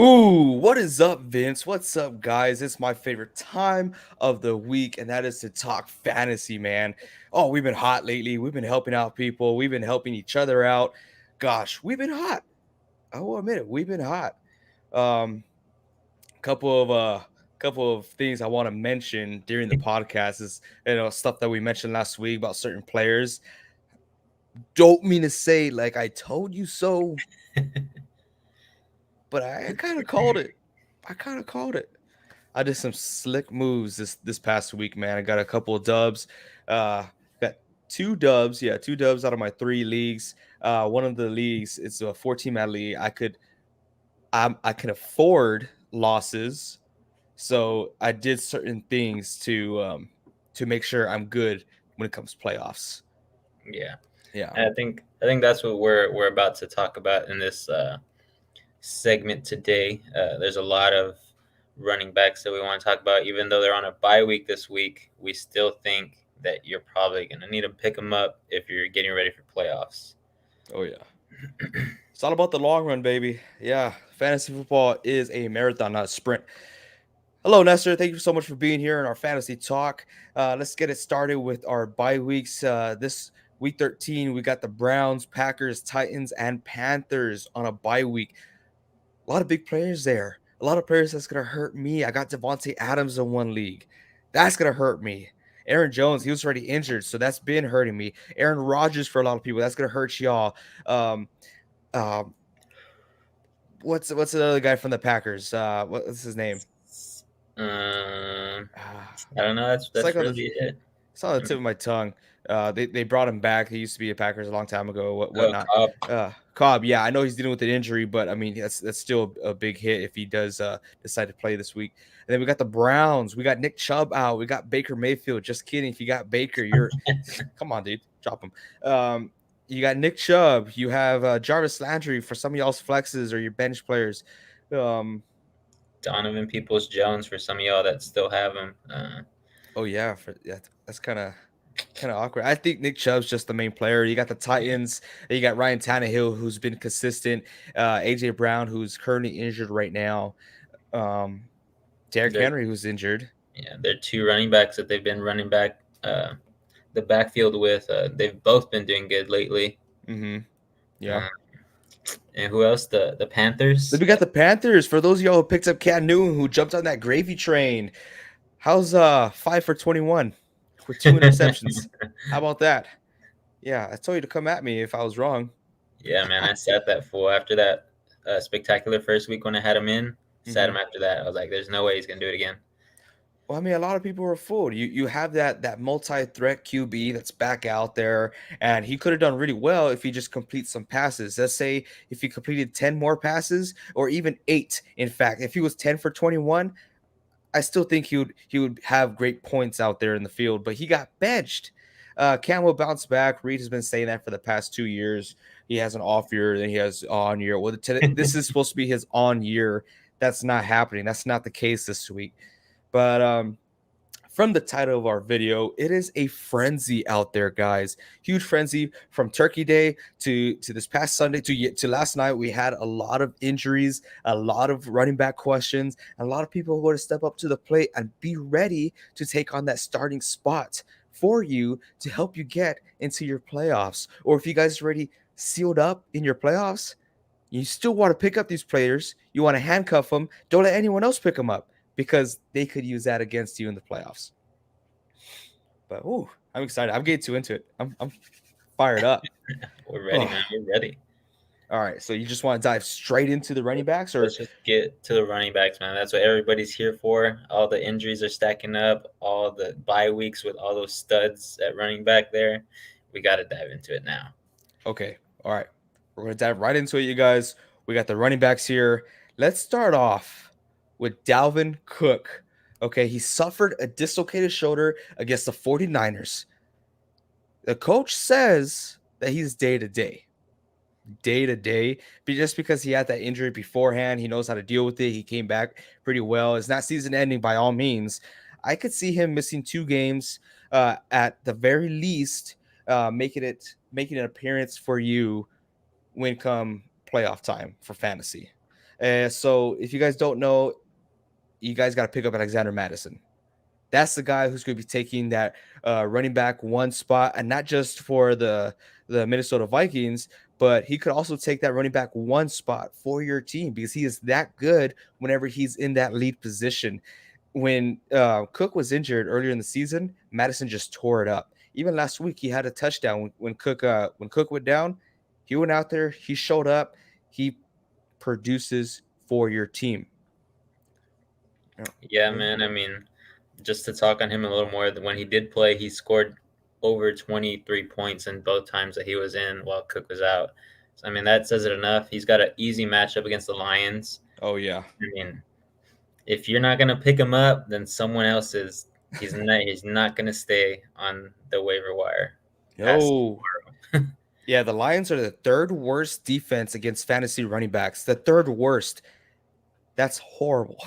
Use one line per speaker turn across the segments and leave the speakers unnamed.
Ooh, what is up, Vince? What's up, guys? It's my favorite time of the week, and that is to talk fantasy, man. Oh, we've been hot lately. We've been helping out people. We've been helping each other out. Gosh, we've been hot. I will admit it. We've been hot. Um, couple of things I want to mention during the podcast is stuff that we mentioned last week about certain players. Don't mean to say like I told you so, but I kind of called it. I did some slick moves this past week, man. I got a couple of dubs. Got two dubs. Yeah, two dubs out of my three leagues. One of the leagues, it's a 14-man league. I can afford losses, so I did certain things to make sure I'm good when it comes to playoffs.
Yeah.
Yeah.
And I think that's what we're about to talk about in this segment today. There's a lot of running backs that we want to talk about. Even though they're on a bye week this week, we still think that you're probably going to need to pick them up if you're getting ready for playoffs.
Oh, yeah. It's all about the long run, baby. Yeah, fantasy football is a marathon, not a sprint. Hello, Nestor. Thank you so much for being here in our fantasy talk. Let's get it started with our bye weeks. This week 13, we got the Browns, Packers, Titans, and Panthers on a bye week. A lot of big players there. A lot of players that's going to hurt me. I got Devontae Adams in one league. That's going to hurt me. Aaron Jones, he was already injured, so that's been hurting me. Aaron Rodgers for a lot of people, that's going to hurt y'all. What's the other guy from the Packers? What's his name?
I don't know. That's
like
really it.
It's on the tip of my tongue. They brought him back. He used to be a Packers a long time ago. Whatnot.
Cobb.
Cobb. Yeah, I know he's dealing with an injury, but I mean that's still a big hit if he does decide to play this week. And then we got the Browns. We got Nick Chubb out. We got Baker Mayfield. Just kidding. If you got Baker, you're come on, dude, drop him. You got Nick Chubb. You have Jarvis Landry for some of y'all's flexes or your bench players.
Donovan Peoples-Jones for some of y'all that still have him.
Oh yeah, that's kind of awkward. I think Nick Chubb's just the main player. You got the Titans. You got Ryan Tannehill, who's been consistent. AJ Brown, who's currently injured right now. Derrick Henry, who's injured.
Yeah, they're two running backs that they've been running back the backfield with. They've both been doing good lately.
Mm-hmm. Yeah.
And who else? The Panthers.
We got the Panthers. For those of y'all who picked up Cam Newton, who jumped on that gravy train. How's 5 for 21 with 2 interceptions? How about that? Yeah, I told you to come at me if I was wrong.
Yeah, man, I sat that fool after that spectacular first week when I had him in. Sat him after that. I was like, "There's no way he's gonna do it again."
Well, I mean, a lot of people were fooled. You have that multi-threat QB that's back out there, and he could have done really well if he just completes some passes. Let's say if he completed 10 more passes, or even 8. In fact, if he was 10 for 21, I still think he would have great points out there in the field. But he got benched. Cam will bounce back. Reed has been saying that for the past 2 years. He has an off year, then he has on year. Well, this is supposed to be his on year. That's not happening. That's not the case this week. But from the title of our video, it is a frenzy out there, guys. Huge frenzy from Turkey Day to this past Sunday to last night. We had a lot of injuries, a lot of running back questions, and a lot of people who want to step up to the plate and be ready to take on that starting spot for you to help you get into your playoffs. Or if you guys already sealed up in your playoffs, you still want to pick up these players. You want to handcuff them. Don't let anyone else pick them up, because they could use that against you in the playoffs. But I'm excited. I'm getting too into it. I'm fired up.
We're ready, man. We're ready.
All right. So you just want to dive straight into the running backs, or
let's just get to the running backs, man? That's what everybody's here for. All the injuries are stacking up. All the bye weeks with all those studs at running back there. We got to dive into it now.
Okay. All right. We're going to dive right into it, you guys. We got the running backs here. Let's start off with Dalvin Cook. Okay. He suffered a dislocated shoulder against the 49ers. The coach says that he's day to day. Day to day, but just because he had that injury beforehand, he knows how to deal with it. He came back pretty well. It's not season ending by all means. I could see him missing 2 games at the very least, making an appearance for you when come playoff time for fantasy. So if you guys don't know, you guys got to pick up Alexander Madison. That's the guy who's going to be taking that running back one spot, and not just for the Minnesota Vikings, but he could also take that running back one spot for your team because he is that good whenever he's in that lead position. When Cook was injured earlier in the season, Madison just tore it up. Even last week, he had a touchdown when Cook went down. He went out there, he showed up, he produces for your team.
Yeah, man. I mean, just to talk on him a little more, when he did play, he scored over 23 points in both times that he was in while Cook was out. So, I mean, that says it enough. He's got an easy matchup against the Lions.
Oh yeah.
I mean, if you're not gonna pick him up, then someone else is. He's not. He's not gonna stay on the waiver wire.
No. Yeah, the Lions are the third worst defense against fantasy running backs. The third worst. That's horrible.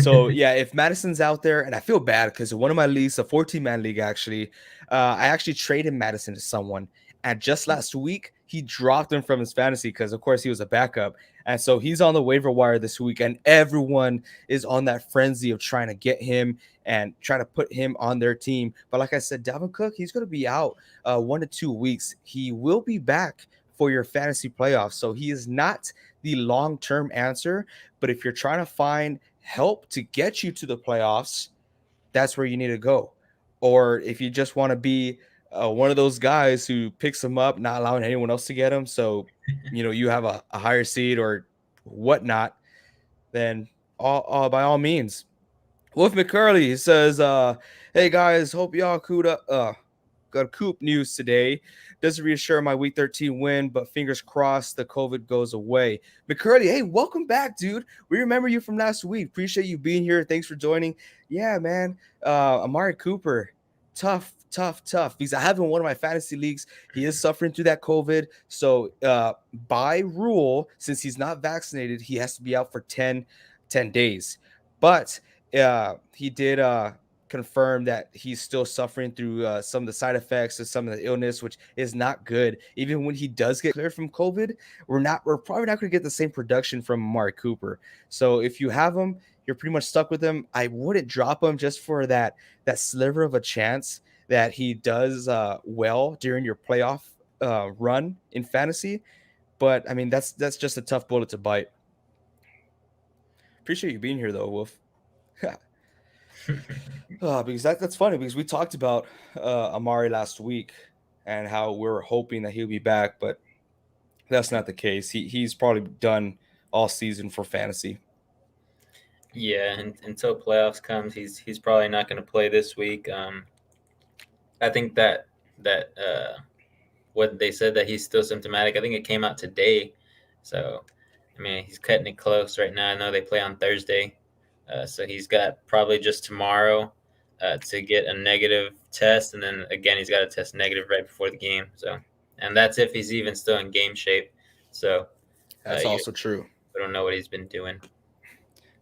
So yeah, if Madison's out there, and I feel bad because in one of my leagues, a 14-man league actually, I actually traded Madison to someone, and just last week he dropped him from his fantasy because of course he was a backup, and so he's on the waiver wire this week, and everyone is on that frenzy of trying to get him and trying to put him on their team. But like I said, Dalvin Cook, he's going to be out 1 to 2 weeks. He will be back for your fantasy playoffs, so he is not the long-term answer. But if you're trying to find help to get you to the playoffs, that's where you need to go. Or if you just want to be one of those guys who picks him up, not allowing anyone else to get him, so you have a higher seed or whatnot, then by all means. Wolf McCurley says, "Hey guys, hope y'all got Coop news today. Doesn't reassure my week 13 win, but fingers crossed the COVID goes away." McCurdy, hey, welcome back, dude. We remember you from last week. Appreciate you being here. Thanks for joining. Yeah, man. Amari Cooper, tough. Because I have him in one of my fantasy leagues. He is suffering through that COVID. So by rule, since he's not vaccinated, he has to be out for 10 days. But he did confirm that he's still suffering through some of the side effects of some of the illness, which is not good. Even when he does get cleared from COVID, we're probably not going to get the same production from Amari Cooper. So if you have him, you're pretty much stuck with him. I wouldn't drop him just for that sliver of a chance that he does well during your playoff run in fantasy. But I mean, that's just a tough bullet to bite. Appreciate you being here though, Wolf. Because that's funny because we talked about Amari last week and how we were hoping that he'll be back, but that's not the case. He's probably done all season for fantasy.
Yeah, and until playoffs comes, he's probably not going to play this week. I think that what they said that he's still symptomatic. I think it came out today, so I mean he's cutting it close right now. I know they play on Thursday, so he's got probably just tomorrow to get a negative test, and then again he's got to test negative right before the game. So, and that's if he's even still in game shape. So
that's also true.
I don't know what he's been doing.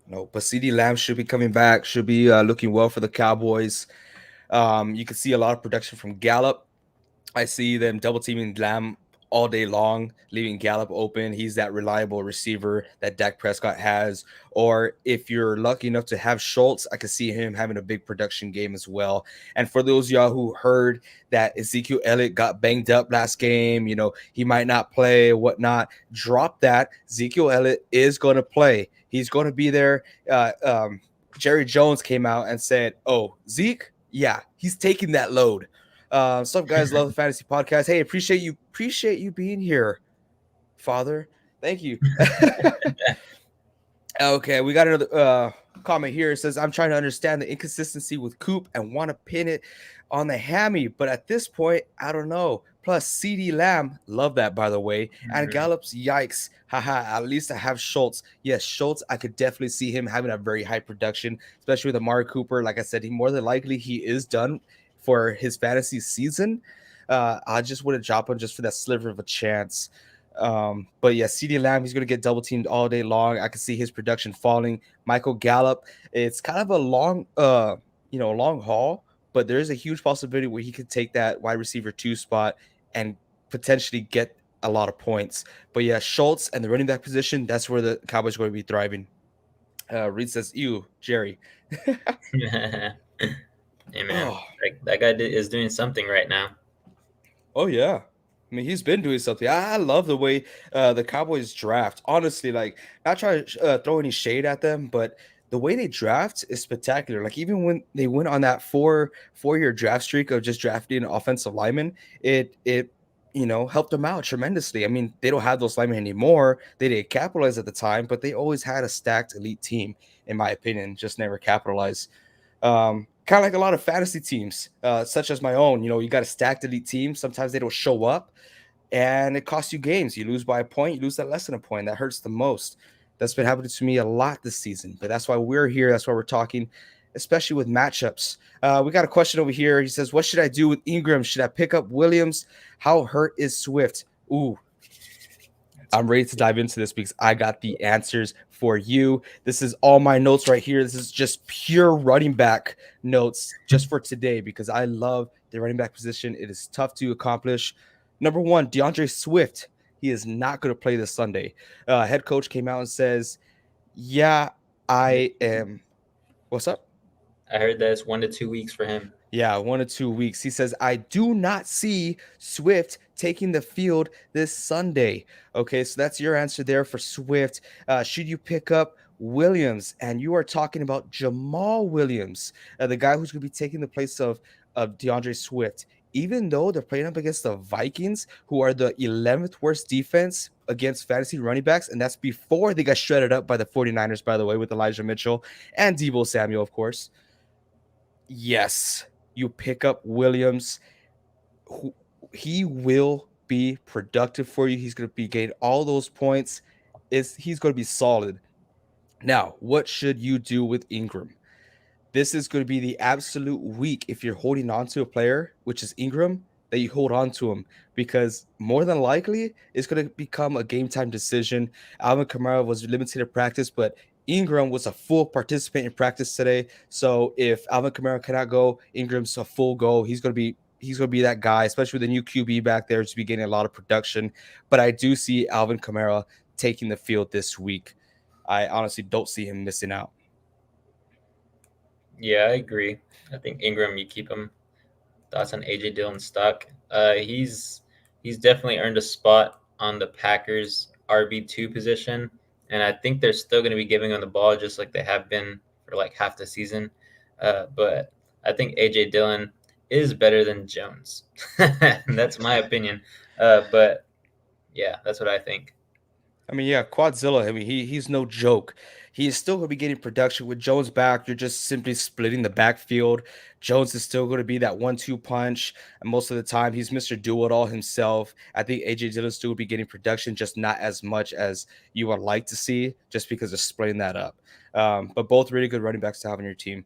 No, but CeeDee Lamb should be coming back. Should be looking well for the Cowboys. You can see a lot of production from Gallup. I see them double teaming Lamb all day long, leaving Gallup open. He's that reliable receiver that Dak Prescott has. Or if you're lucky enough to have Schultz, I can see him having a big production game as well. And for those of y'all who heard that Ezekiel Elliott got banged up last game, he might not play, whatnot, drop that. Ezekiel Elliott is going to play. He's going to be there. Jerry Jones came out and said, "Oh, Zeke, yeah, he's taking that load." Some guys love the fantasy podcast. Hey, appreciate you being here, Father. Thank you. Okay, we got another comment here. It says, "I'm trying to understand the inconsistency with Coop and want to pin it on the hammy, but at this point, I don't know. plus CD Lamb. Love that, by the way. And
Mhm.
Gallup's, yikes. Haha, at least I have Schultz. Yes, Schultz, I could definitely see him having a very high production, especially with Amari Cooper. Like I said, he more than likely he is done for his fantasy season. I just would have dropped him just for that sliver of a chance. But yeah, CD Lamb, he's going to get double teamed all day long. I can see his production falling. Michael Gallup, it's kind of a long, long haul, but there is a huge possibility where he could take that wide receiver 2 spot and potentially get a lot of points. But yeah, Schultz and the running back position, that's where the Cowboys are going to be thriving. Reed says, "Ew, Jerry."
Hey man,
Oh,
that guy is doing something right now.
oh yeah. I mean, he's been doing something. I love the way the Cowboys draft. Honestly, like not trying to throw any shade at them, but the way they draft is spectacular. Like even when they went on that four-year draft streak of just drafting offensive linemen, it helped them out tremendously. I mean, they don't have those linemen anymore. They didn't capitalize at the time, but they always had a stacked elite team, in my opinion. Just never capitalized. Kind of like a lot of fantasy teams, such as my own. You got a stacked elite team. Sometimes they don't show up, and it costs you games. You lose by a point, you lose that less than a point. That hurts the most. That's been happening to me a lot this season, but that's why we're here. That's why we're talking, especially with matchups. We got a question over here. He says, "What should I do with Ingram? Should I pick up Williams? How hurt is Swift?" Ooh, I'm ready to dive into this because I got the answers for you. This is all my notes right here. This is just pure running back notes just for today because I love the running back position. It is tough to accomplish. Number one, Deandre Swift. He is not going to play this Sunday. Head coach came out and says, "Yeah, I am." What's up?
I heard that it's 1 to 2 weeks for him.
Yeah, 1 to 2 weeks. He says, "I do not see Swift taking the field this Sunday." Okay, so that's your answer there for Swift. Should you pick up Williams? And you are talking about Jamal Williams, the guy who's going to be taking the place of DeAndre Swift. Even though they're playing up against the Vikings, who are the 11th worst defense against fantasy running backs, and that's before they got shredded up by the 49ers, by the way, with Elijah Mitchell and Debo Samuel, of course. Yes, you pick up Williams. Who he will be productive for you. He's going to be getting all those points. He's going to be solid. Now, what should you do with Ingram? This is going to be the absolute week if you're holding on to a player, which is Ingram, that you hold on to him because more than likely it's going to become a game time decision. Alvin Kamara was limited to practice, but Ingram was a full participant in practice today. So if Alvin Kamara cannot go, Ingram's a full go. He's going to be that guy, especially with the new QB back there to be getting a lot of production. But I do see Alvin Kamara taking the field this week. I honestly don't see him missing out.
Yeah, I agree. I think Ingram, you keep him. Thoughts on AJ Dillon stock? He's definitely earned a spot on the Packers RB2 position, and I think they're still going to be giving him the ball just like they have been for like half the season. But I think AJ Dillon is better than Jones. That's my opinion. But yeah, that's what I think.
I mean, yeah, Quadzilla. I mean, he's no joke. He's still going to be getting production with Jones back. You're just simply splitting the backfield. Jones is still going to be that 1-2 punch, and most of the time he's Mr. Do It All himself. I think AJ Dillon still will be getting production, just not as much as you would like to see, just because of splitting that up. But both really good running backs to have on your team.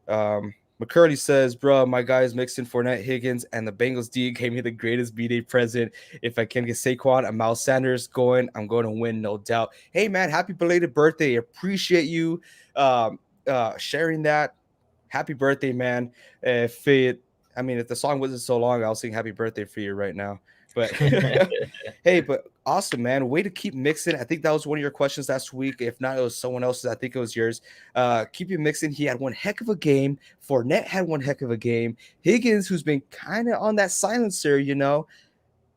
McCurdy says, "Bro, my guys Mixon, Fournette, Higgins, and the Bengals D gave me the greatest B-Day present. If I can get Saquon and Miles Sanders going, I'm going to win, no doubt." Hey, man, happy belated birthday. Appreciate you sharing that. Happy birthday, man. If the song wasn't so long, I'll sing happy birthday for you right now. But hey, but awesome, man. Way to keep mixing. I think that was one of your questions last week. If not, it was someone else's. I think it was yours. Keep you mixing. He had one heck of a game. Fournette had one heck of a game. Higgins, who's been kind of on that silencer,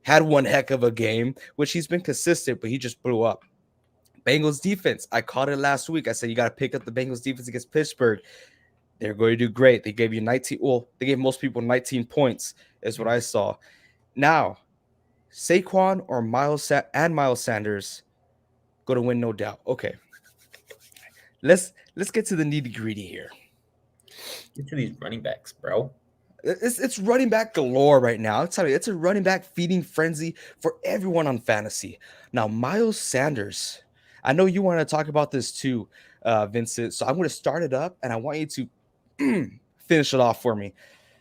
had one heck of a game, which he's been consistent, but he just blew up. Bengals defense. I caught it last week. I said you got to pick up the Bengals defense against Pittsburgh. They're going to do great. They gave you 19. Well, they gave most people 19 points, is what I saw. Now, Saquon or Miles Sanders going to win, no doubt. Okay, let's get to the nitty gritty here.
Get to these running backs, bro.
It's running back galore right now. I'm telling you, it's a running back feeding frenzy for everyone on fantasy. Now, Miles Sanders, I know you want to talk about this too, Vincent. So I'm going to start it up, and I want you to finish it off for me.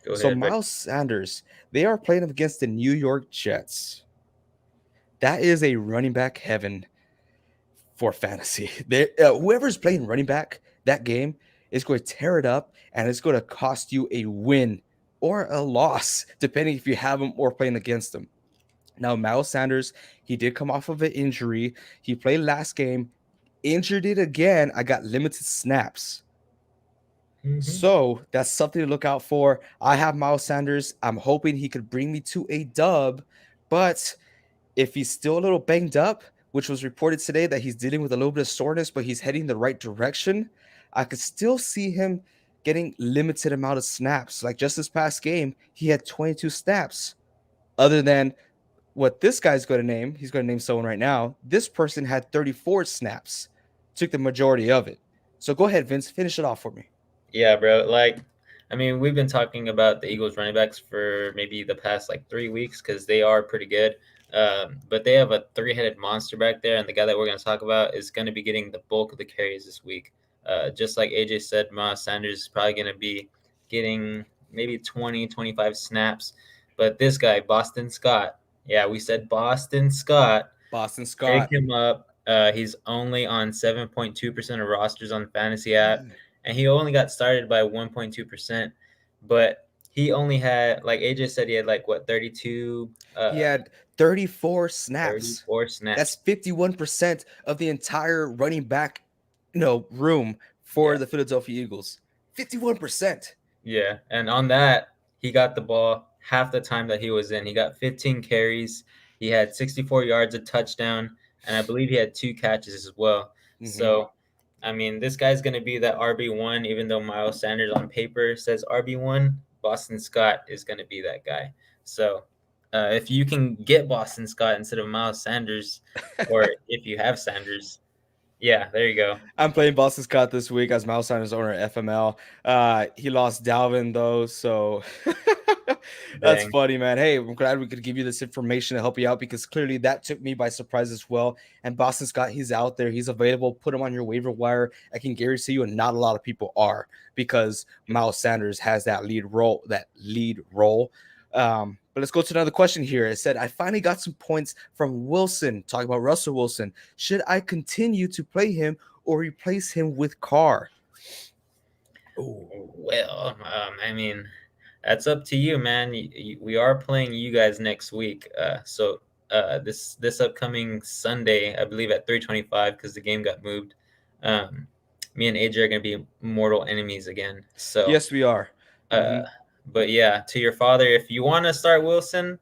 Go
So
ahead, Rick.
Miles Sanders, they are playing against the New York Jets. That is a running back heaven for fantasy. Whoever's playing running back that game is going to tear it up, and it's going to cost you a win or a loss, depending if you have him or playing against him. Now, Miles Sanders, he did come off of an injury. He played last game, injured it again. I got limited snaps.
Mm-hmm.
So that's something to look out for. I have Miles Sanders. I'm hoping he could bring me to a dub, but if he's still a little banged up, which was reported today that he's dealing with a little bit of soreness, but he's heading the right direction, I could still see him getting limited amount of snaps. Like just this past game, he had 22 snaps. Other than what this guy's going to name, he's going to name someone right now. This person had 34 snaps, took the majority of it. So go ahead, Vince, finish it off for me.
Yeah, bro. Like, I mean, we've been talking about the Eagles running backs for maybe the past like 3 weeks because they are pretty good. But they have a three-headed monster back there, and the guy that we're going to talk about is going to be getting the bulk of the carries this week. Just like AJ said, Miles Sanders is probably going to be getting maybe 20, 25 snaps. But this guy, Boston Scott, yeah, we said Boston Scott.
Boston
Pick
Scott.
him up. He's only on 7.2% of rosters on the fantasy app, and he only got started by 1.2%. But he only had, like AJ said, he had like what 32,
He had 34 snaps.
34
That's
snaps.
51% of the entire running back, room for
Yeah,
the Philadelphia Eagles. 51%.
yeah. And on that, he got the ball half the time that he was in. He got 15 carries. He had 64 yards, a touchdown, and I believe he had 2 catches as well.
Mm-hmm.
So, I mean, this guy's going to be that RB1, even though Miles Sanders on paper says RB1, Boston Scott is going to be that guy. So, if you can get Boston Scott instead of Miles Sanders, or if you have Sanders, yeah, there you go.
I'm playing Boston Scott this week as Miles Sanders owner at FML. He lost Dalvin though, so that's
Dang.
funny, man. Hey, I'm glad we could give you this information to help you out because clearly that took me by surprise as well. And Boston Scott, he's out there, he's available. Put him on your waiver wire. I can guarantee you, and not a lot of people are because Miles Sanders has that lead role. But let's go to another question here. It said, I finally got some points from Wilson, talking about Russell Wilson. Should I continue to play him or replace him with Carr?
Oh, well, I mean, that's up to you, man. We are playing you guys next week. This upcoming Sunday, I believe at 3:25, because the game got moved. Me and AJ are going to be mortal enemies again. So,
Yes, we are.
uh, but yeah, to your father, if you want to start Wilson,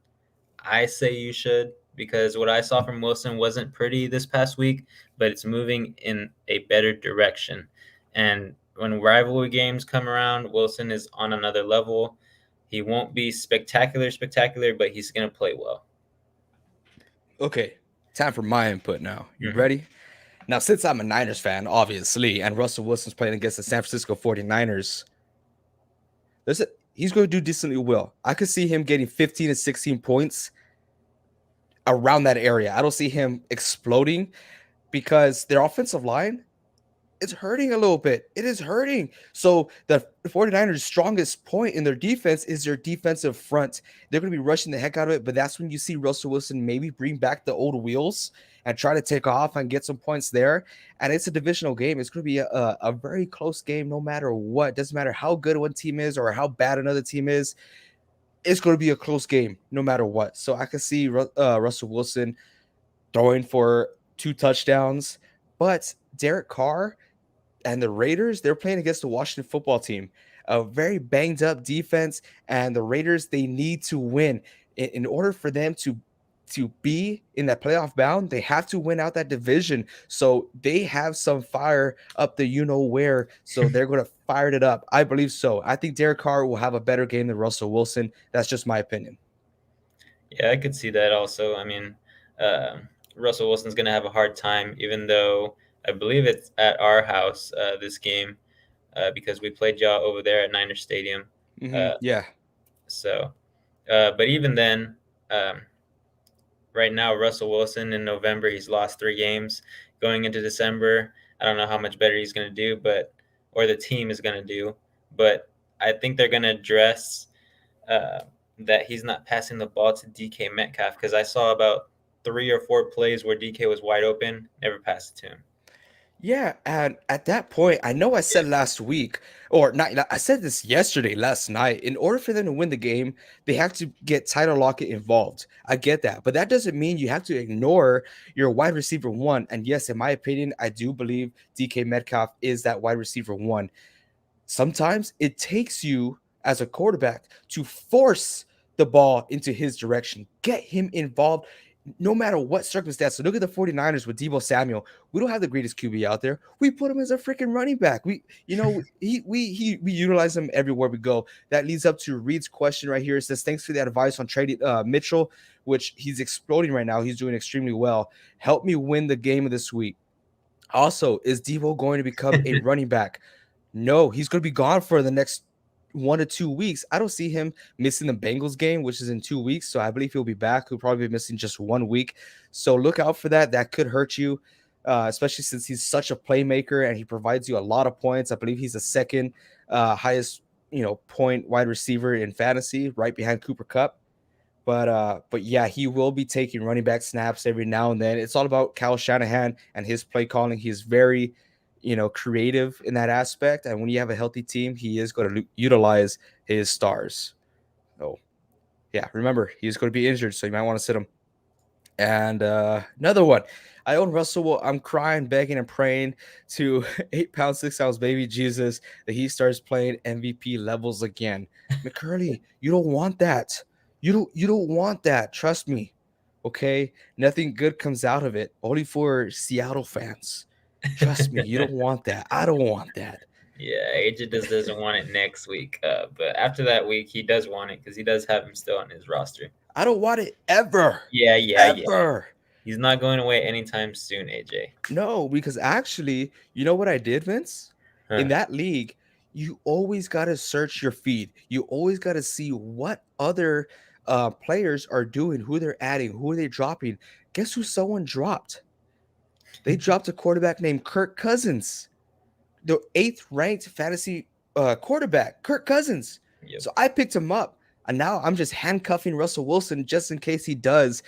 I say you should, because what I saw from Wilson wasn't pretty this past week, but it's moving in a better direction. And when rivalry games come around, Wilson is on another level. He won't be spectacular, but he's going to play well.
Okay, time for my input now. You
Mhm.
ready? Now, since I'm a Niners fan, obviously, and Russell Wilson's playing against the San Francisco 49ers, he's going to do decently well. I could see him getting 15 to 16 points around that area. I don't see him exploding because their offensive line, it's hurting a little bit. It is hurting. So the 49ers' strongest point in their defense is their defensive front. They're going to be rushing the heck out of it, but that's when you see Russell Wilson maybe bring back the old wheels and try to take off and get some points there. And it's a divisional game. It's going to be a very close game no matter what. Doesn't matter how good one team is or how bad another team is. It's going to be a close game no matter what. So I can see Russell Wilson throwing for 2 touchdowns, but Derek Carr and the Raiders, they're playing against the Washington football team, a very banged up defense, and the Raiders, they need to win in order for them to be in that playoff bound. They have to win out that division, so they have some fire up the where, so they're going to fire it up. I believe so. I think Derek Carr will have a better game than Russell Wilson. That's just my opinion.
Yeah, I could see that also. I mean, uh, Russell Wilson's going to have a hard time, even though I believe it's at our house this game, because we played y'all over there at Niner Stadium.
Mm-hmm.
Uh,
Yeah.
So, but even then, um, right now, Russell Wilson in November, he's lost 3 games. Going into December, I don't know how much better he's going to do, or the team is going to do, but I think they're going to address uh, that he's not passing the ball to DK Metcalf, because I saw about 3 or 4 plays where DK was wide open, never passed it to him.
Yeah, and at that point, I know I said last week, or not, I said this yesterday, last night. In order for them to win the game, they have to get Tyler Lockett involved. I get that, but that doesn't mean you have to ignore your wide receiver one. And yes, in my opinion, I do believe DK Metcalf is that wide receiver one. Sometimes it takes you as a quarterback to force the ball into his direction, get him involved no matter what circumstance. So look at the 49ers with Deebo Samuel. We don't have the greatest QB out there. We put him as a freaking running back. We utilize him everywhere we go. That leads up to Reed's question right here. It says, thanks for the advice on trading Mitchell, which he's exploding right now. He's doing extremely well. Help me win the game of this week. Also, is Deebo going to become a running back? No, he's going to be gone for the next 1 to 2 weeks. I don't see him missing the Bengals game, which is in 2 weeks. So I believe he'll be back. He'll probably be missing just 1 week. So look out for that. That could hurt you, especially since he's such a playmaker and he provides you a lot of points. I believe he's the second highest, point wide receiver in fantasy, right behind Cooper Kupp. But yeah, he will be taking running back snaps every now and then. It's all about Kyle Shanahan and his play calling. He's very, creative in that aspect. And when you have a healthy team, he is going to utilize his stars. So yeah, remember he's going to be injured, so you might want to sit him. And another one. I own Russell. I'm crying, begging, and praying to 8 pounds, 6 ounce baby Jesus that he starts playing MVP levels again. McCurley, you don't want that. You don't want that. Trust me. Okay? Nothing good comes out of it. Only for Seattle fans. Trust me, you don't want that. I don't want that.
Yeah, AJ just doesn't want it next week. But after that week, he does want it because he does have him still on his roster.
I don't want it ever.
Yeah.
Ever.
He's not going away anytime soon, AJ.
No, because actually, you know what I did, Vince? In
Huh.
that league, you always got to search your feed. You always got to see what other players are doing, who they're adding, who are they dropping. Guess who someone dropped? They dropped a quarterback named Kirk Cousins, the 8th-ranked fantasy quarterback, Kirk Cousins.
Yep.
So I picked him up, and now I'm just handcuffing Russell Wilson just in case he does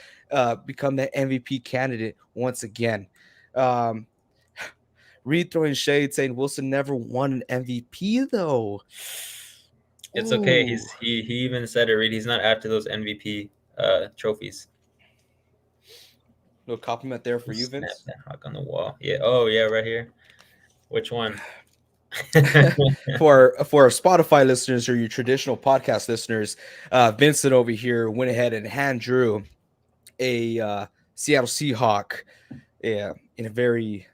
become that MVP candidate once again. Reed throwing shade saying Wilson never won an MVP though.
It's okay.
Ooh.
He even said it, Reed. He's not after those MVP trophies.
No compliment there for you,
Snap
Vince.
that hawk on the wall. Yeah. Oh, yeah, right here. Which one?
For our Spotify listeners or your traditional podcast listeners, Vincent over here went ahead and hand drew a Seattle Seahawk, in a very,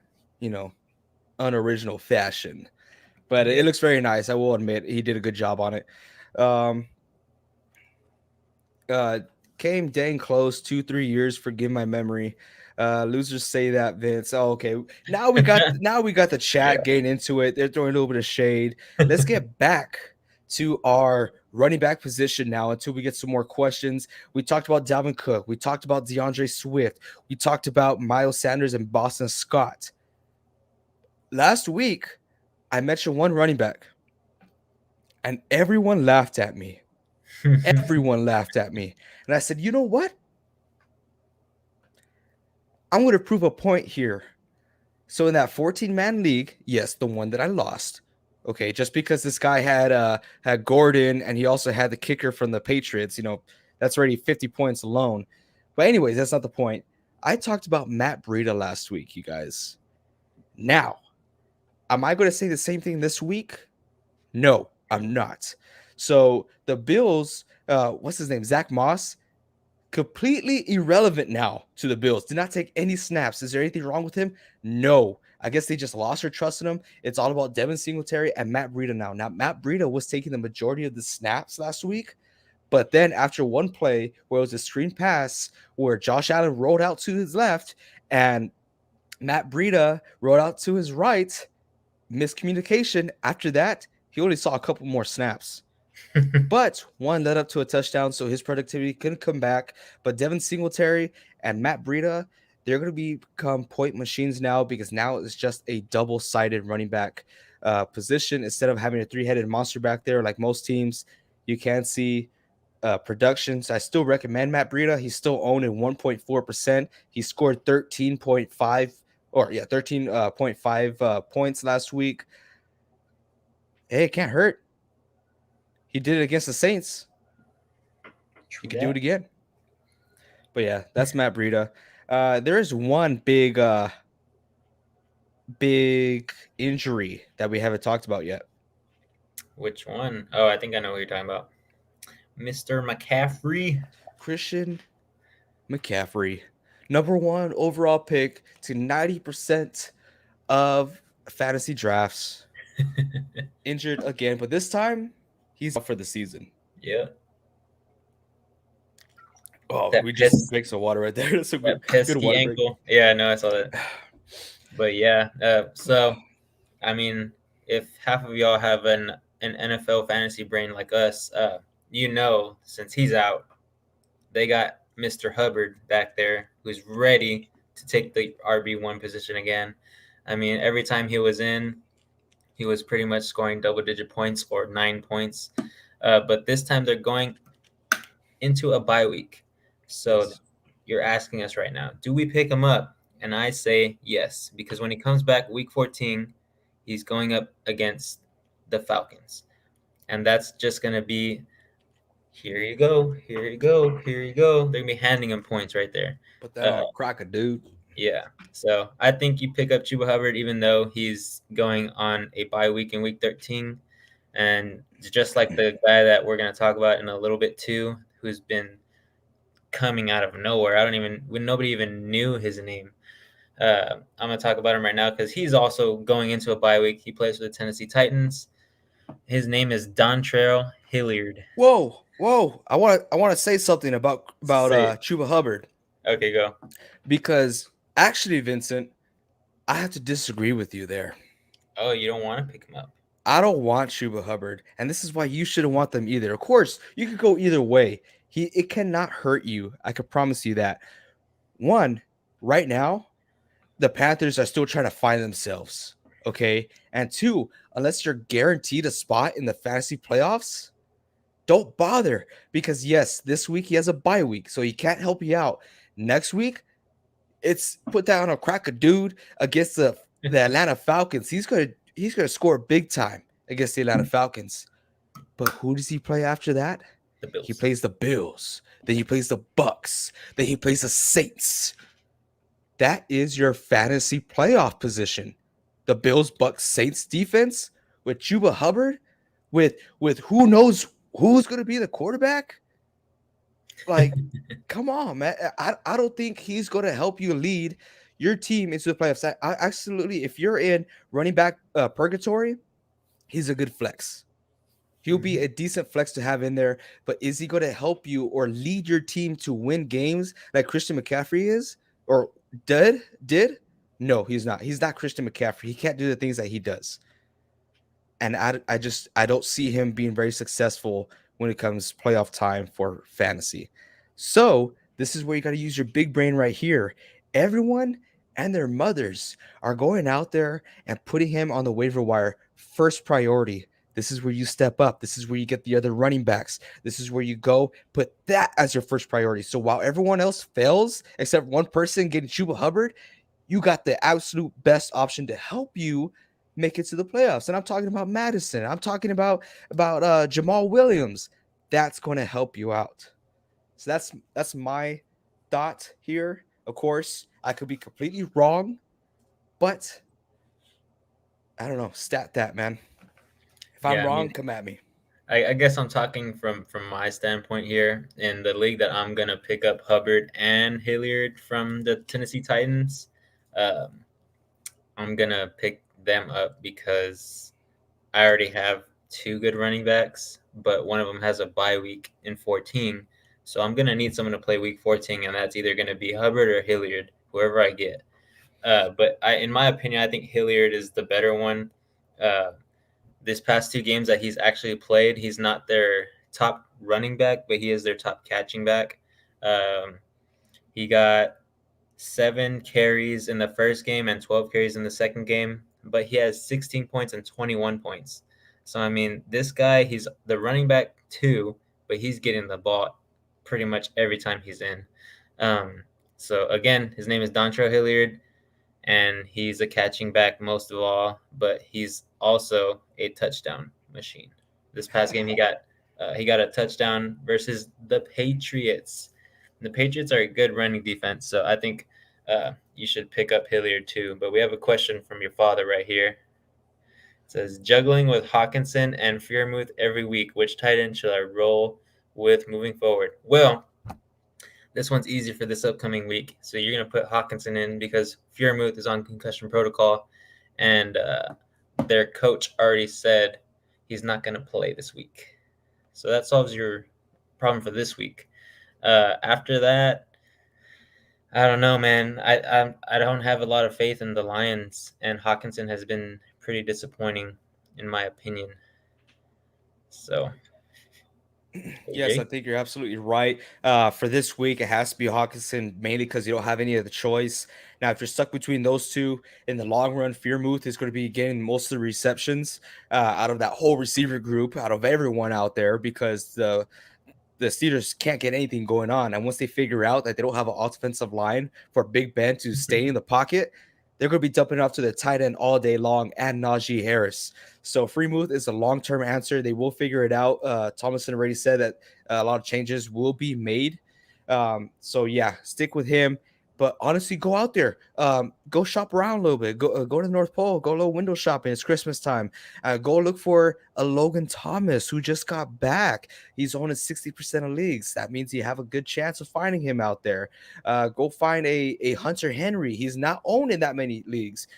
unoriginal fashion. But it looks very nice. I will admit he did a good job on it. Came dang close 2-3 years. Forgive my memory. Losers say that, Vince. Oh, okay. Now we got the chat getting into it. They're throwing a little bit of shade. Let's get back to our running back position now until we get some more questions. We talked about Dalvin Cook. We talked about Deandre Swift. We talked about Miles Sanders and Boston Scott. Last week, I mentioned one running back, and everyone laughed at me. Everyone laughed at me. And I said, you know what? I'm going to prove a point here. So in that 14-man league, yes, the one that I lost, okay, just because this guy had Gordon and he also had the kicker from the Patriots, that's already 50 points alone. But anyways, that's not the point. I talked about Matt Breida last week, you guys. Now, am I going to say the same thing this week? No, I'm not. So the Bills, what's his name? Zach Moss, completely irrelevant now to the Bills. Did not take any snaps. Is there anything wrong with him? No. I guess they just lost their trust in him. It's all about Devin Singletary and Matt Breida now. Now, Matt Breida was taking the majority of the snaps last week, but then after one play where it was a screen pass where Josh Allen rolled out to his left and Matt Breida rolled out to his right, miscommunication. After that, he only saw a couple more snaps. but one led up to a touchdown, so his productivity couldn't come back. But Devin Singletary and Matt Breida, they're going to become point machines now because now it's just a double-sided running back position instead of having a three-headed monster back there like most teams. You can see productions. I still recommend Matt Breida. He's still owned in 1.4%. He scored 13.5 points last week. Hey, it can't hurt. He did it against the Saints. He could do it again. But yeah, that's Matt Breida. There is one big injury that we haven't talked about yet.
Which one? Oh, I think I know what you're talking about. Mr. McCaffrey.
Christian McCaffrey, number 1 overall pick to 90% of fantasy drafts. Injured again, but this time he's out for the season.
Yeah.
Oh, we just drank some water right there. That's a good water
ankle. Break. Yeah, no, I saw that. But yeah, so I mean, if half of y'all have an NFL fantasy brain like us, since he's out, they got Mr. Hubbard back there who's ready to take the RB1 position again. I mean, every time he was in, he was pretty much scoring double-digit points or 9 points. But this time they're going into a bye week. So yes. You're asking us right now, do we pick him up? And I say yes, because when he comes back week 14, he's going up against the Falcons. And that's just going to be, here you go, here you go, here you go. They're going to be handing him points right there.
Put that on a cracker, dude.
Yeah. So I think you pick up Chuba Hubbard, even though he's going on a bye week in week 13. And just like the guy that we're going to talk about in a little bit too, who's been coming out of nowhere. Nobody even knew his name. I'm going to talk about him right now because he's also going into a bye week. He plays for the Tennessee Titans. His name is Dontrell Hilliard.
Whoa. I want to say something about Chuba Hubbard.
Okay, go.
Because actually, Vincent, I have to disagree with you there.
Oh, you don't want to pick him up?
I don't want Chuba Hubbard, and this is why you shouldn't want them either. Of course, you could go either way. It cannot hurt you. I can promise you that. One, right now, the Panthers are still trying to find themselves, okay? And two, unless you're guaranteed a spot in the fantasy playoffs, don't bother because, yes, this week he has a bye week, so he can't help you out. Next week, it's put down a cracker dude against the Atlanta Falcons. He's gonna score big time against the Atlanta Falcons. But who does he play after that?
The Bills.
He plays the Bills. Then he plays the Bucks. Then he plays the Saints. That is your fantasy playoff position. The Bills, Bucks, Saints defense with Chuba Hubbard, with who knows who's going to be the quarterback. Like, come on, man. I don't think he's going to help you lead your team into the playoffs. I absolutely, if you're in running back purgatory, he's a good flex. He'll be a decent flex to have in there, but is he going to help you or lead your team to win games like Christian McCaffrey is or did? No, he's not. He's not Christian McCaffrey. He can't do the things that he does. And I don't see him being very successful when it comes playoff time for fantasy. So this is where you got to use your big brain right here. Everyone and their mothers are going out there and putting him on the waiver wire first priority. This is where you step up. This is where you get the other running backs. This is where you go put that as your first priority. So while everyone else fails, except one person getting Chuba Hubbard, you got the absolute best option to help you make it to the playoffs. And I'm talking about Madison. I'm talking about Jamal Williams. That's going to help you out. So that's my thought here. Of course, I could be completely wrong, but I don't know. Stat that, man. If I'm wrong, come at me.
I guess I'm talking from my standpoint here. In the league that I'm going to pick up Hubbard and Hilliard from the Tennessee Titans, I'm going to pick them up because I already have two good running backs, but one of them has a bye week in 14. So I'm going to need someone to play week 14, and that's either going to be Hubbard or Hilliard, whoever I get. But in my opinion, I think Hilliard is the better one. this past 2 games that he's actually played, he's not their top running back, but he is their top catching back. He got 7 carries in the first game and 12 carries in the second game, but he has 16 points and 21 points. So, I mean, this guy, he's the running back too, but he's getting the ball pretty much every time he's in. So, again, his name is Dontrell Hilliard, and he's a catching back most of all, but he's also a touchdown machine. This past game, he got a touchdown versus the Patriots. The Patriots are a good running defense, so I think you should pick up Hilliard too. But we have a question from your father right here. It says, juggling with Hawkinson and Freiermuth every week, which tight end should I roll with moving forward? Well, this one's easy for this upcoming week. So you're going to put Hawkinson in because Freiermuth is on concussion protocol, and their coach already said he's not going to play this week. So that solves your problem for this week. After that, I don't know, man. I don't have a lot of faith in the Lions, and Hawkinson has been pretty disappointing, in my opinion. So,
Yes, I
AJ?
think you're absolutely right. For this week, it has to be Hawkinson mainly because you don't have any other choice. Now, if you're stuck between those two in the long run, Freiermuth is going to be getting most of the receptions out of that whole receiver group, out of everyone out there, because the Steelers can't get anything going on. And once they figure out that they don't have an offensive line for Big Ben to stay in the pocket, they're going to be dumping it off to the tight end all day long and Najee Harris. So Freiermuth is a long-term answer. They will figure it out. Thomason already said that a lot of changes will be made. So yeah, stick with him. But honestly, go out there, go shop around a little bit. Go to the North Pole, go a little window shopping. It's Christmas time. Go look for a Logan Thomas who just got back. He's owned in 60% of leagues. That means you have a good chance of finding him out there. Go find a Hunter Henry. He's not owned in that many leagues.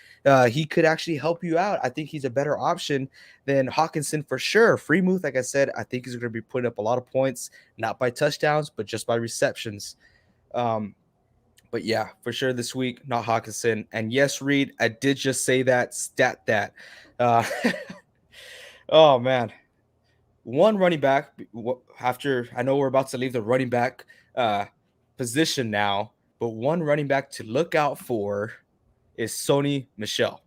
He could actually help you out. I think he's a better option than Hawkinson for sure. Freiermuth, like I said, I think he's going to be putting up a lot of points, not by touchdowns, but just by receptions. But yeah, for sure this week, not Hawkinson. And yes, Reed, I did just say that, stat that. Uh, oh, man. One running back, after I know we're about to leave the running back position now, but one running back to look out for is Sony Michelle.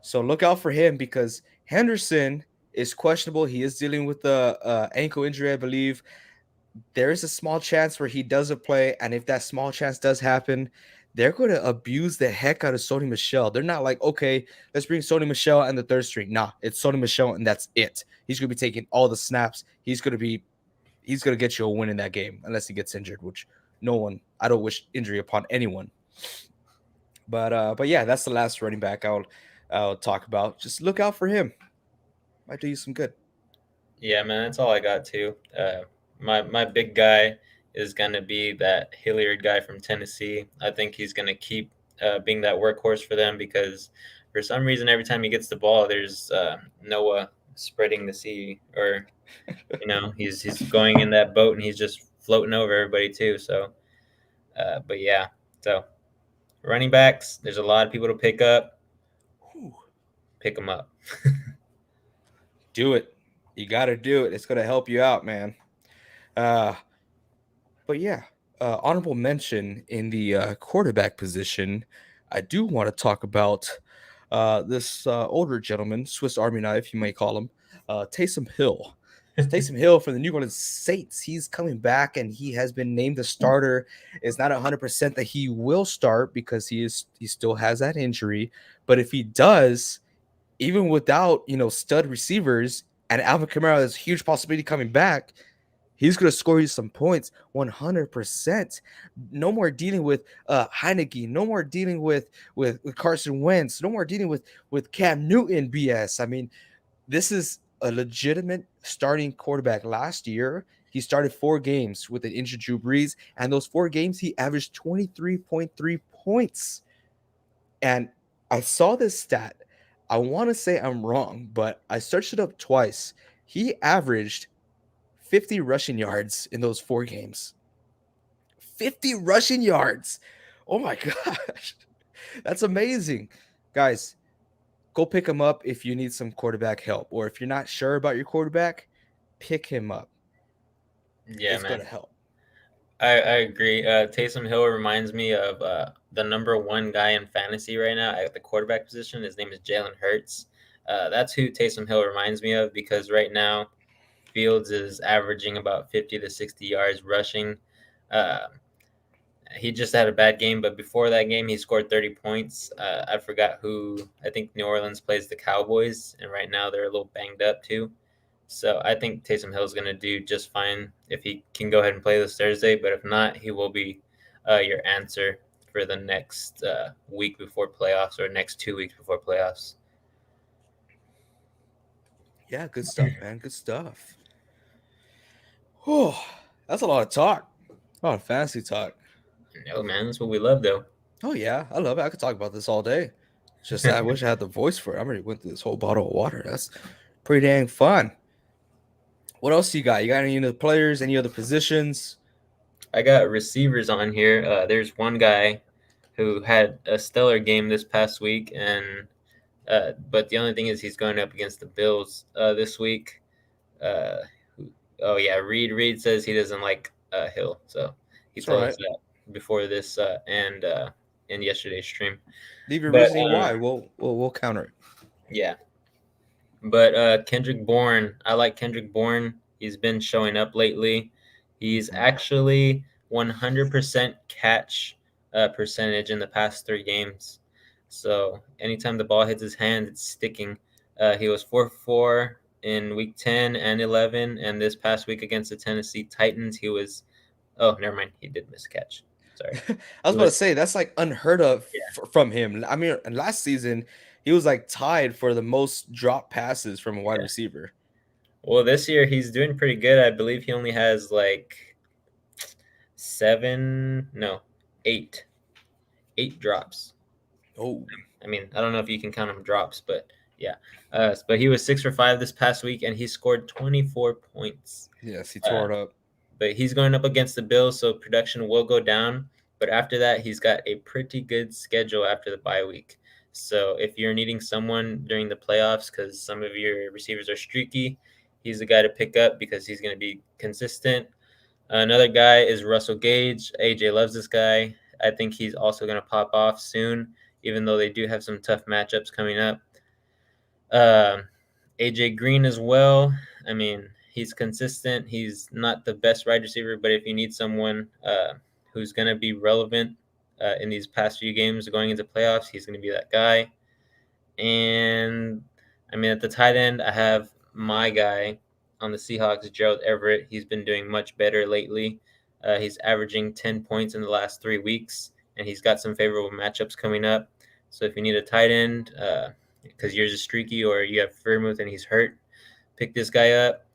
So look out for him because Henderson is questionable. He is dealing with the ankle injury, I believe. There is a small chance where he doesn't play, and if that small chance does happen, they're going to abuse the heck out of Sony Michelle. They're not like, okay, let's bring Sony Michelle and the third string. Nah, it's Sony Michelle, and that's it. He's going to be taking all the snaps. He's going to get you a win in that game, unless he gets injured, which I don't wish injury upon anyone. But yeah, that's the last running back I'll talk about. Just look out for him. Might do you some good.
Yeah, man, that's all I got too. My big guy is gonna be that Hilliard guy from Tennessee. I think he's gonna keep being that workhorse for them because for some reason every time he gets the ball, there's Noah spreading the sea, or he's going in that boat and he's just floating over everybody too. So, but yeah, so running backs, there's a lot of people to pick up.
Whew.
Pick them up.
Do it. You got to do it. It's going to help you out, man. But yeah, honorable mention in the quarterback position. I do want to talk about this older gentleman, Swiss Army knife, you may call him, Taysom Hill. Taysom Hill for the New Orleans Saints. He's coming back, and he has been named the starter. It's not 100% that he will start because he still has that injury. But if he does, even without stud receivers and Alvin Kamara, there's a huge possibility coming back. He's going to score you some points 100%. No more dealing with Heineke. No more dealing with Carson Wentz. No more dealing with Cam Newton BS. I mean, this is a legitimate starting quarterback. Last year, he started 4 games with an injured Drew Brees, and those 4 games, he averaged 23.3 points. And I saw this stat. I want to say I'm wrong, but I searched it up twice. He averaged 50 rushing yards in those 4 games. 50 rushing yards. Oh my gosh. That's amazing. Guys, go pick him up if you need some quarterback help, or if you're not sure about your quarterback, pick him up.
Yeah,
It's gonna
man.
help.
I agree. Taysom Hill reminds me of the number one guy in fantasy right now at the quarterback position. His name is Jalen Hurts. That's who Taysom Hill reminds me of because right now Fields is averaging about 50 to 60 yards rushing. Uh, he just had a bad game, but before that game, he scored 30 points. I forgot who. I think New Orleans plays the Cowboys, and right now they're a little banged up too. So I think Taysom Hill is going to do just fine if he can go ahead and play this Thursday. But if not, he will be your answer for the next week before playoffs or next 2 weeks before playoffs.
Yeah, good stuff, man. Good stuff. Oh, that's a lot of talk. A lot of fantasy talk.
No, man, that's what we love, though.
Oh yeah, I love it. I could talk about this all day. Just I wish I had the voice for it. I already went through this whole bottle of water. That's pretty dang fun. What else you got? You got any other players? Any other positions?
I got receivers on here. There's one guy who had a stellar game this past week, and but the only thing is he's going up against the Bills this week. Uh, oh yeah, Reed says he doesn't like Hill, so he
It's all
told us
right.
that before this and in yesterday's stream.
Leave your
But
reasoning why. We'll counter it.
yeah, but Kendrick Bourne, I like Kendrick Bourne. He's been showing up lately. He's actually 100% catch percentage in the past 3 games. So anytime the ball hits his hand, it's sticking. He was 4-4 in week 10 and 11, and this past week against the Tennessee Titans, he was. Oh, never mind. He did miss a catch. Sorry.
I was
He
about to
was.
say that's like unheard of
Yeah.
from him. I mean, last season he was like tied for the most drop passes from a wide
Yeah.
receiver.
Well, this year he's doing pretty good. I believe he only has like seven, no, eight drops.
Oh,
I mean, I don't know if you can count them drops, but yeah. But he was 6 for 5 this past week, and he scored 24 points.
yes, he
Uh,
tore it up.
but he's going up against the Bills, so production will go down. But after that, he's got a pretty good schedule after the bye week. So if you're needing someone during the playoffs because some of your receivers are streaky, he's the guy to pick up because he's going to be consistent. Another guy is Russell Gage. AJ loves this guy. I think he's also going to pop off soon, even though they do have some tough matchups coming up. AJ Green as well. I mean, he's consistent. He's not the best wide receiver, but if you need someone who's going to be relevant in these past few games going into playoffs, he's going to be that guy. And I mean, at the tight end, I have my guy on the Seahawks, Gerald Everett. He's been doing much better lately. He's averaging 10 points in the last 3 weeks, and he's got some favorable matchups coming up. So if you need a tight end, because yours is streaky or you have Fairmouth and he's hurt, pick this guy up.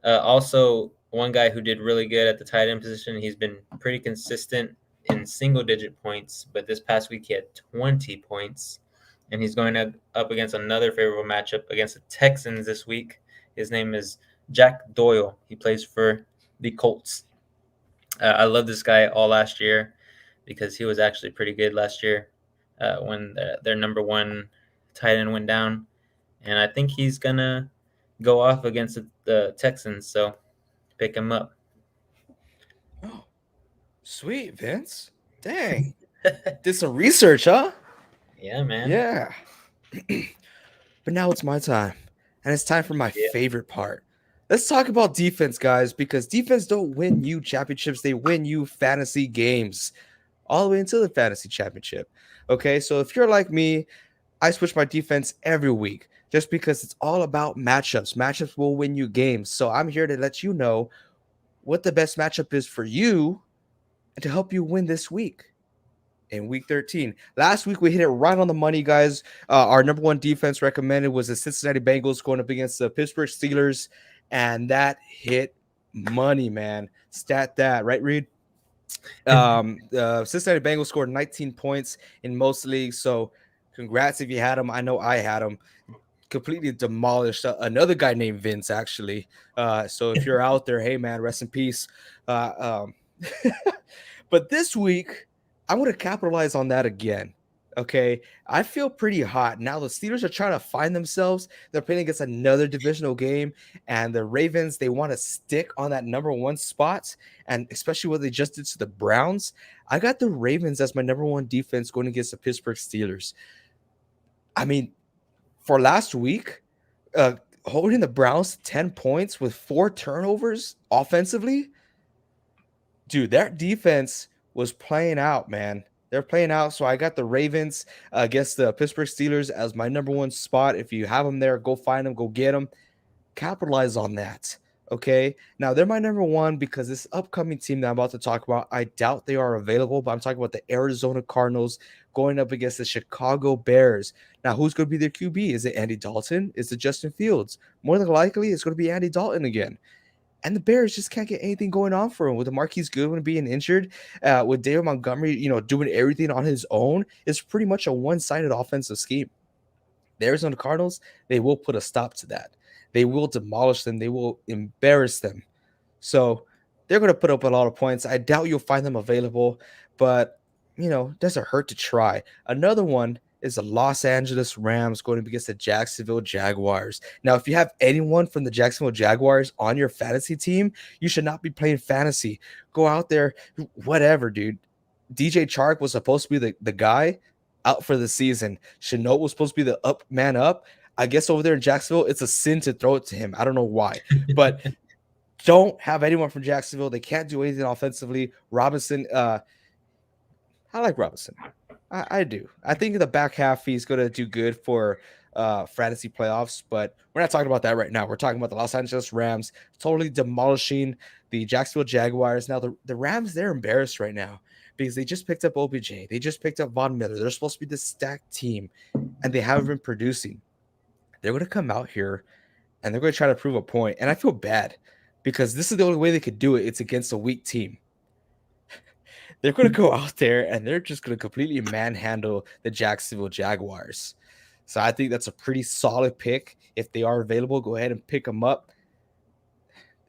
Also, one guy who did really good at the tight end position, he's been pretty consistent in single-digit points, but this past week he had 20 points, and he's going up against another favorable matchup against the Texans this week. His name is Jack Doyle. He plays for the Colts. I love this guy all last year because he was actually pretty good last year when their number one tight end went down. And I think he's going to go off against the Texans, so pick him up.
Oh, sweet, Vince. Dang. Did some research, huh?
Yeah, man.
Yeah. But now it's my time. And it's time for my
Yeah.
favorite part. Let's talk about defense, guys, because defense don't win you championships. They win you fantasy games all the way into the fantasy championship. Okay, so if you're like me, I switch my defense every week just because it's all about matchups. Matchups will win you games. So I'm here to let you know what the best matchup is for you and to help you win this week in week 13. Last week, we hit it right on the money, guys. Our number one defense recommended was the Cincinnati Bengals going up against the Pittsburgh Steelers, and that hit money, man. Stat that, right, Reed? Cincinnati Bengals scored 19 points in most leagues, so congrats if you had them. I know I had them. Completely demolished another guy named Vince, actually. So if you're out there, hey, man, rest in peace. But this week, I want to capitalize on that again. Okay, I feel pretty hot now. The Steelers are trying to find themselves. They're playing against another divisional game, and the Ravens, they want to stick on that number one spot, and especially what they just did to the Browns. I got the Ravens as my number one defense going against the Pittsburgh Steelers. I mean, for last week, uh, holding the Browns to 10 points with 4 turnovers offensively, dude, that defense was playing out, man. They're playing out. So I got the Ravens against the Pittsburgh Steelers as my number one spot. If you have them there, go find them, go get them, capitalize on that. Okay. Now they're my number one because this upcoming team that I'm about to talk about, I doubt they are available, but I'm talking about the Arizona Cardinals going up against the Chicago Bears. Now, who's going to be their QB? Is it Andy Dalton? Is it Justin Fields? More than likely, it's going to be Andy Dalton again. And the Bears just can't get anything going on for him with the Marquise Goodwin being injured, with David Montgomery, doing everything on his own. It's pretty much a one-sided offensive scheme. The Arizona Cardinals, they will put a stop to that. They will demolish them. They will embarrass them. So they're going to put up a lot of points. I doubt you'll find them available, but it doesn't hurt to try. Another one is the Los Angeles Rams going up against the Jacksonville Jaguars. Now, if you have anyone from the Jacksonville Jaguars on your fantasy team, you should not be playing fantasy. Go out there, whatever, dude. DJ Chark was supposed to be the guy out for the season. Chenault was supposed to be the up man up. I guess over there in Jacksonville, it's a sin to throw it to him. I don't know why, but don't have anyone from Jacksonville. They can't do anything offensively. Robinson, I like Robinson. I do. I think in the back half he's going to do good for fantasy playoffs, but we're not talking about that right now. We're talking about the Los Angeles Rams totally demolishing the Jacksonville Jaguars. Now the Rams, they're embarrassed right now because they just picked up OBJ. They just picked up Von Miller. They're supposed to be this stacked team, and they haven't been producing. They're going to come out here and they're going to try to prove a point. And I feel bad because this is the only way they could do it. It's against a weak team. They're going to go out there and they're just going to completely manhandle the Jacksonville Jaguars. So I think that's a pretty solid pick. If they are available, go ahead and pick them up.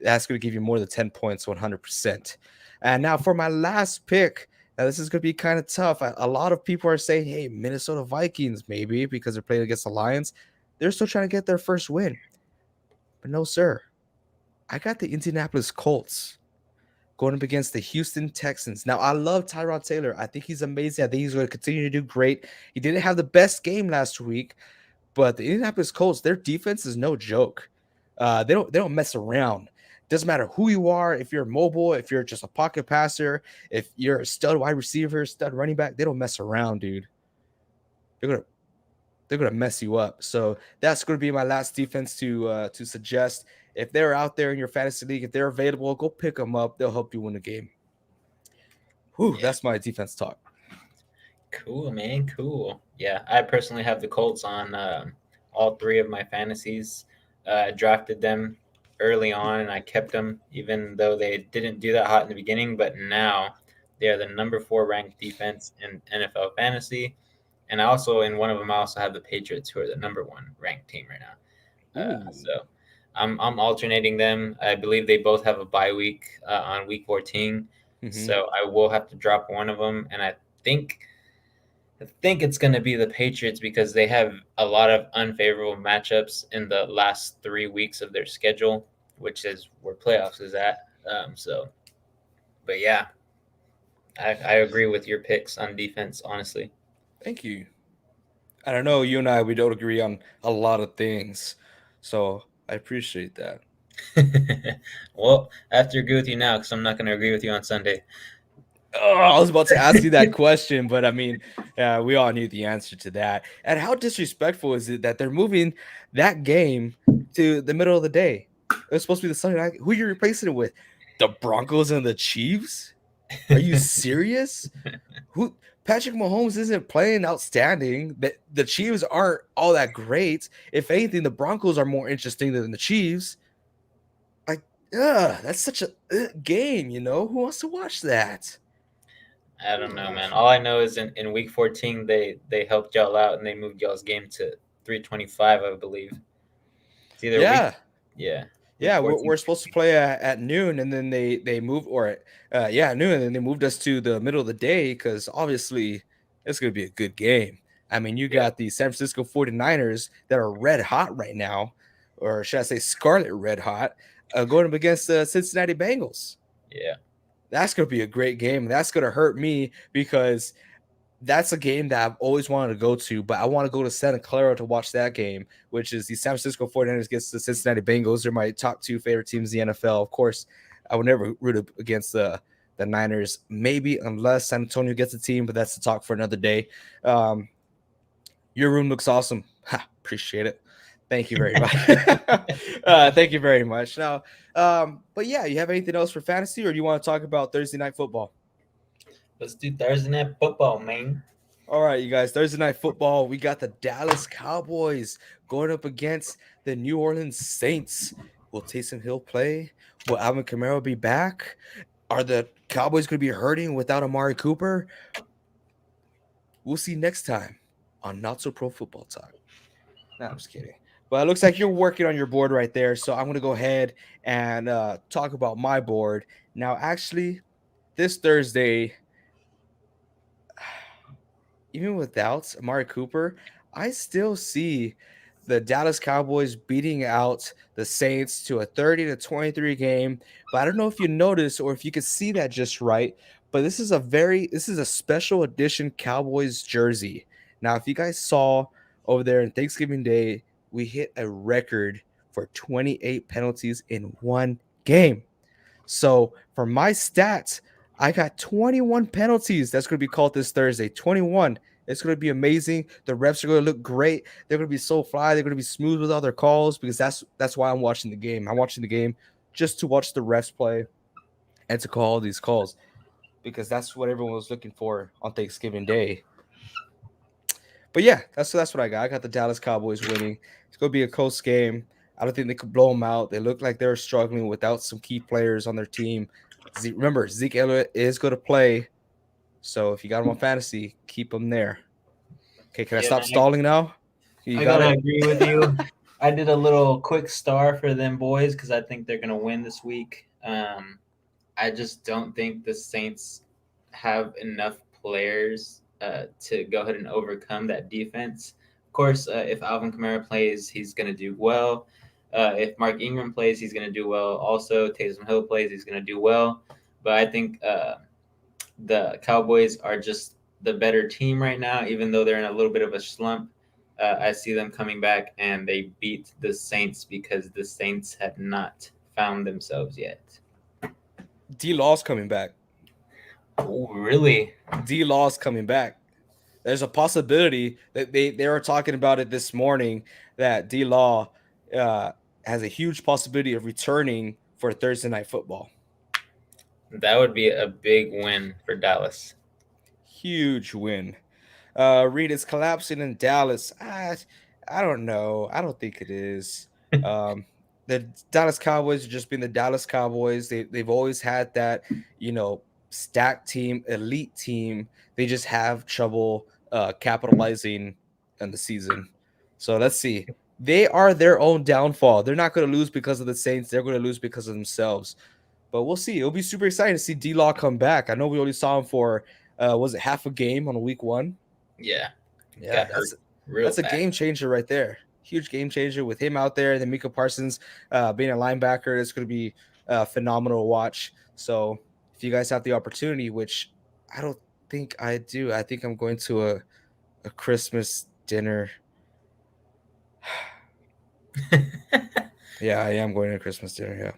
That's going to give you more than 10 points, 100%. And now for my last pick, now this is going to be kind of tough. A lot of people are saying, hey, Minnesota Vikings, maybe because they're playing against the Lions. They're still trying to get their first win. But no, sir. I got the Indianapolis Colts going up against the Houston Texans. Now, I love Tyrod Taylor. I think he's amazing. I think he's going to continue to do great. He didn't have the best game last week, but the Indianapolis Colts, their defense is no joke. They don't mess around. Doesn't matter who you are, if you're mobile, if you're just a pocket passer, if you're a stud wide receiver, stud running back, they don't mess around, dude. They're gonna mess you up. So that's going to be my last defense to suggest. If they're out there in your fantasy league, if they're available, go pick them up. They'll help you win the game. Whew,
Yeah.
that's my defense talk.
Cool, man. Cool. Yeah, I personally have the Colts on all three of my fantasies. I drafted them early on, and I kept them, even though they didn't do that hot in the beginning. But now they are the number 4 ranked defense in NFL fantasy. And I also, in one of them, I also have the Patriots, who are the number 1 ranked team right now. So I'm alternating them. I believe they both have a bye week on week 14. So I will have to drop one of them, and I think it's going to be the Patriots because they have a lot of unfavorable matchups in the last 3 weeks of their schedule, which is where playoffs is at. But yeah, I agree with your picks on defense, honestly.
Thank you. I don't know, you and I, we don't agree on a lot of things. So I appreciate that.
Well, I have to agree with you now because I'm not going to agree with you on Sunday.
Oh, I was about to ask you that question, but I mean, we all knew the answer to that. And how disrespectful is it that they're moving that game to the middle of the day? It was supposed to be the Sunday night. Who are you replacing it with? The Broncos and the Chiefs? Are you serious? Who Patrick Mahomes isn't playing outstanding. The Chiefs aren't all that great. If anything, the Broncos are more interesting than the Chiefs. Like, that's such a game, Who wants to watch that?
I don't know, man. All I know is in week 14 they helped y'all out and they moved y'all's game to 3:25, I believe. It's either
Yeah.
Yeah.
Yeah, we're supposed to play at noon, and then they moved, or noon, and then they moved us to the middle of the day because obviously It's going to be a good game. I mean, you
Yeah,
got the San Francisco 49ers that are red hot right now, or should I say scarlet red hot, going up against the Cincinnati Bengals.
yeah,
That's going to be a great game. That's going to hurt me because that's a game that I've always wanted to go to, but I want to go to Santa Clara to watch that game, which is the San Francisco 49ers against the Cincinnati Bengals. They're my top two favorite teams in the NFL. Of course, I would never root against the Niners, maybe unless San Antonio gets a team, but that's the talk for another day. Um, your room looks awesome. Ha, appreciate it. Thank you very much. Thank you very much. Now, but yeah, you have anything else for fantasy, or do you want to talk about Thursday night football?
let's do Thursday night football, man.
All right, you guys. Thursday night football. We got the Dallas Cowboys going up against the New Orleans Saints. Will Taysom Hill play? Will Alvin Kamara be back? Are the Cowboys going to be hurting without Amari Cooper? We'll see next time on Not So Pro Football Talk. No, I'm just kidding. But it looks like you're working on your board right there. So I'm going to go ahead and talk about my board. Now, actually, this Thursday, even without Amari Cooper, I still see the Dallas Cowboys beating out the Saints to a 30-23 game. But I don't know if you noticed or if you could see that just right. But this is a special edition Cowboys jersey. Now, if you guys saw over there in Thanksgiving Day, we hit a record for 28 penalties in one game. So for my stats, I got 21 penalties that's going to be called this Thursday. 21. It's going to be amazing. The refs are going to look great. They're going to be so fly. They're going to be smooth with all their calls because that's why I'm watching the game. I'm watching the game just to watch the refs play and to call all these calls because that's what everyone was looking for on Thanksgiving Day. But yeah, that's what I got. I got the Dallas Cowboys winning. It's going to be a close game. I don't think they could blow them out. They look like they're struggling without some key players on their team. Remember, Zeke Elliott is going to play. So if you got him on fantasy, keep him there. Okay, can I
Yeah,
stop
man,
stalling now? You
I
got
gotta
it?
agree with you. I did a little quick star for them boys because I think they're gonna win this week. I just don't think the Saints have enough players to go ahead and overcome that defense. Of course, if Alvin Kamara plays, he's going to do well. If Mark Ingram plays, he's going to do well. Also, Taysom Hill plays, he's going to do well. But I think the Cowboys are just the better team right now, even though they're in a little bit of a slump. I see them coming back and they beat the Saints because the Saints have not found themselves yet.
D Law's coming back.
Oh, really?
D Law's coming back. There's a possibility that they were talking about it this morning that D Law uh, has a huge possibility of returning for Thursday night football.
That would be a big win for Dallas.
Huge win. Reed is collapsing in Dallas. I don't know. I don't think it is. Um, the Dallas Cowboys are just being the Dallas Cowboys. They've always had that, stacked team, elite team. They just have trouble capitalizing on the season. So let's see. They are their own downfall. They're not going to lose because of the Saints. They're going to lose because of themselves. But we'll see. It'll be super exciting to see D Law come back. I know we only saw him for was it half a game on week one?
Yeah,
Yeah,
got hurt real
that's a
bad.
game changer right there. Huge game changer with him out there. And then Mika Parsons being a linebacker. It's going to be phenomenal to watch. So if you guys have the opportunity, which I don't think I do, I think I'm going to a Christmas dinner. Yeah, I am going to a Christmas dinner. Yeah.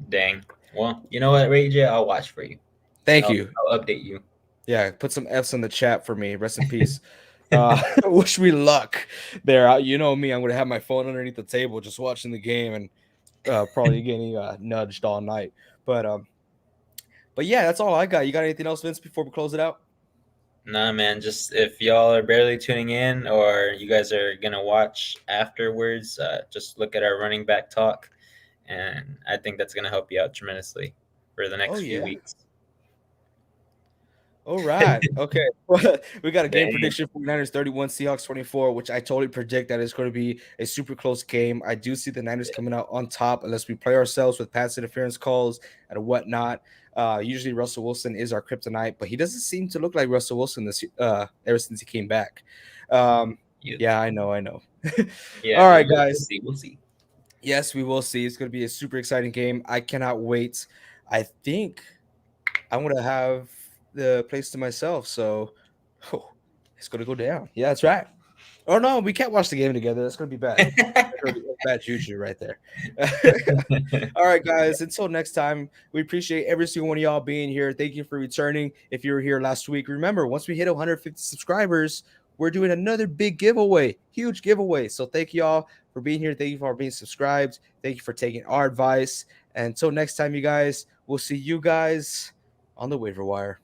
Dang. Well, you know what, Ray J? I'll watch for you.
Thank you.
I'll update you.
Yeah, put some F's in the chat for me. Rest in peace. Wish me luck there. You know me, I'm going to have my phone underneath the table just watching the game and probably getting nudged all night. But yeah, that's all I got. You got anything else, Vince, before we close it out?
Nah, man. Just if y'all are barely tuning in or you guys are gonna watch afterwards, just look at our running back talk, and I think that's gonna help you out tremendously for the next few weeks.
All right. Okay. We got a game
Dang.
prediction for Niners 31, Seahawks 24, which I totally predict that it's going to be a super close game. I do see the Niners coming out on top unless we play ourselves with pass interference calls and whatnot. Usually Russell Wilson is our kryptonite, but he doesn't seem to look like Russell Wilson this ever since he came back. Yeah, I know.
Yeah,
All
I
right,
mean,
guys.
we'll see.
Yes, we will see. It's going to be a super exciting game. I cannot wait. I think I'm going to have the place to myself. So it's going to go down. Yeah, that's right. Oh, no, we can't watch the game together. That's going to be bad. That's gonna be bad juju right there. All right, guys. Until next time, we appreciate every single one of y'all being here. Thank you for returning. If you were here last week, remember, once we hit 150 subscribers, we're doing another big giveaway, huge giveaway. So thank you all for being here. Thank you for being subscribed. Thank you for taking our advice. And until next time, you guys, we'll see you guys on the waiver wire.